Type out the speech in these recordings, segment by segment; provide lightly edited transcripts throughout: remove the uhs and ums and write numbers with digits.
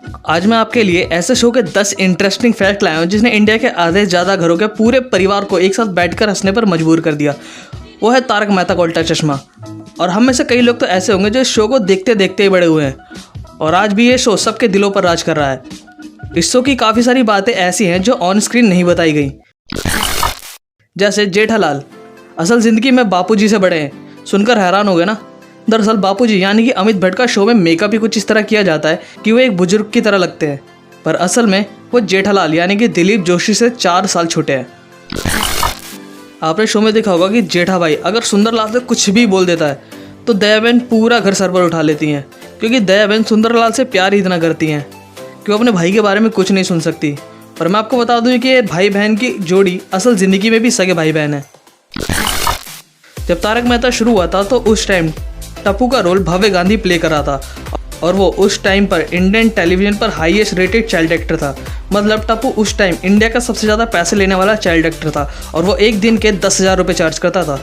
आज मैं आपके लिए ऐसे शो के 10 इंटरेस्टिंग फैक्ट लाया हूँ जिसने इंडिया के आधे से ज़्यादा घरों के पूरे परिवार को एक साथ बैठकर हंसने पर मजबूर कर दिया। वो है तारक मेहता का उल्टा चश्मा। और हम में से कई लोग तो ऐसे होंगे जो इस शो को देखते देखते ही बड़े हुए हैं और आज भी ये शो सबके दिलों पर राज कर रहा है। इस शो की काफ़ी सारी बातें ऐसी हैं जो ऑन स्क्रीन नहीं बताई गई, जैसे जेठालाल असल ज़िंदगी में बापूजी से बड़े हैं। सुनकर हैरान हो गए ना। दरअसल बापूजी यानी कि अमित भट्ट का शो में मेकअप ही कुछ इस तरह किया जाता है कि वो एक बुजुर्ग की तरह लगते हैं, पर असल में वो जेठालाल यानी कि दिलीप जोशी से 4 साल छोटे हैं। आपने शो में देखा होगा कि जेठा भाई अगर सुंदरलाल से कुछ भी बोल देता है तो दया बहन पूरा घर सर पर उठा लेती हैं, क्योंकि दया बहन सुंदरलाल से प्यार ही इतना करती हैं कि वो अपने भाई के बारे में कुछ नहीं सुन सकती। और मैं आपको बता दूं कि ये भाई बहन की जोड़ी असल ज़िंदगी में भी सगे भाई बहन है। जब तारक मेहता शुरू हुआ था तो उस टाइम टप्पू का रोल भव्य गांधी प्ले कर रहा था और वो उस टाइम पर इंडियन टेलीविजन पर हाईएस्ट रेटेड चाइल्ड एक्टर था। मतलब टप्पू उस टाइम इंडिया का सबसे ज़्यादा पैसे लेने वाला चाइल्ड एक्टर था और वो एक दिन के 10,000 रुपये चार्ज करता था।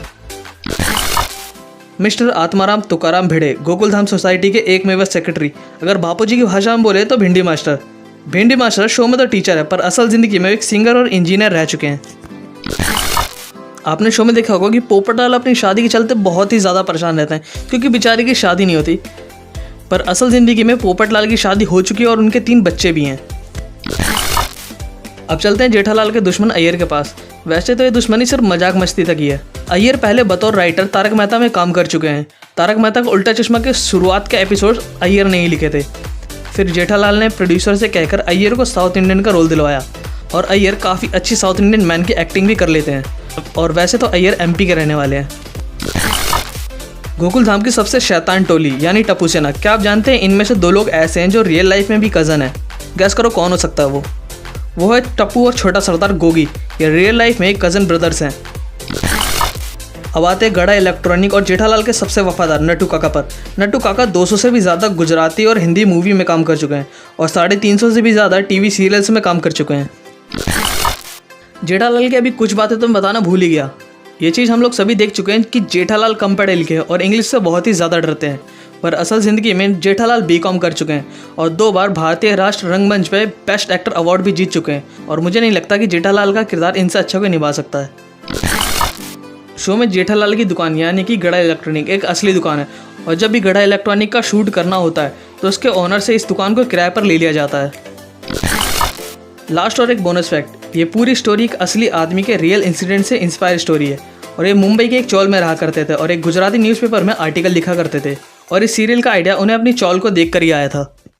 मिस्टर आत्माराम तुकाराम भिड़े गोकुलधाम सोसाइटी के एकमेव सेक्रेटरी, अगर बापूजी की भाषा में बोले तो भिंडी मास्टर। भिंडी मास्टर शो में तो टीचर है पर असल ज़िंदगी में एक सिंगर और इंजीनियर रह चुके हैं। आपने शो में देखा होगा कि पोपटलाल अपनी शादी के चलते बहुत ही ज़्यादा परेशान रहते हैं क्योंकि बेचारे की शादी नहीं होती, पर असल ज़िंदगी में पोपटलाल की शादी हो चुकी है और उनके 3 बच्चे भी हैं। अब चलते हैं जेठालाल के दुश्मन अय्यर के पास। वैसे तो ये दुश्मनी सिर्फ मजाक मस्ती तक ही है। अय्यर पहले बतौर राइटर तारक मेहता में काम कर चुके हैं। तारक मेहता का उल्टा चश्मा के शुरुआत के एपिसोड अय्यर ने ही लिखे थे। फिर जेठालाल ने प्रोड्यूसर से कहकर अय्यर को साउथ इंडियन का रोल दिलवाया और अय्यर काफ़ी अच्छी साउथ इंडियन मैन की एक्टिंग भी कर लेते हैं। और वैसे तो अय्यर एमपी के रहने वाले हैं। गोकुलधाम की सबसे शैतान टोली यानी टप्पू सेना, क्या आप जानते हैं इनमें से 2 लोग ऐसे हैं जो रियल लाइफ में भी कज़न हैं? गैस करो कौन हो सकता है वो है टप्पू और छोटा सरदार गोगी। ये रियल लाइफ में कज़न ब्रदर्स हैं। अब आते हैं गड़ा इलेक्ट्रॉनिक और जेठालाल के सबसे वफादार नट्टू काका पर। नट्टू काका 200 से भी ज़्यादा गुजराती और हिंदी मूवी में काम कर चुके हैं और 350 से भी ज़्यादा टीवी सीरियल्स में काम कर चुके हैं। जेठालाल की अभी कुछ बातें तो मैं बताना भूल ही गया। ये चीज़ हम लोग सभी देख चुके हैं कि जेठालाल कम पढ़े लिखे हैं और इंग्लिश से बहुत ही ज़्यादा डरते हैं, पर असल ज़िंदगी में जेठालाल BCom कर चुके हैं और 2 बार भारतीय राष्ट्र रंगमंच पे बेस्ट एक्टर अवार्ड भी जीत चुके हैं। और मुझे नहीं लगता कि जेठालाल का किरदार इनसे अच्छा कोई निभा सकता है। शो में जेठालाल की दुकान यानी कि गड़ा इलेक्ट्रॉनिक एक असली दुकान है और जब भी गड़ा इलेक्ट्रॉनिक का शूट करना होता है तो उसके ओनर से इस दुकान को किराए पर ले लिया जाता है। लास्ट और एक बोनस फैक्ट, ये पूरी स्टोरी एक असली आदमी के रियल इंसिडेंट से इंस्पायर स्टोरी है और ये मुंबई के एक चौल में रहा करते थे और एक गुजराती न्यूज़पेपर में आर्टिकल लिखा करते थे और इस सीरियल का आइडिया उन्हें अपनी चौल को देखकर ही आया था।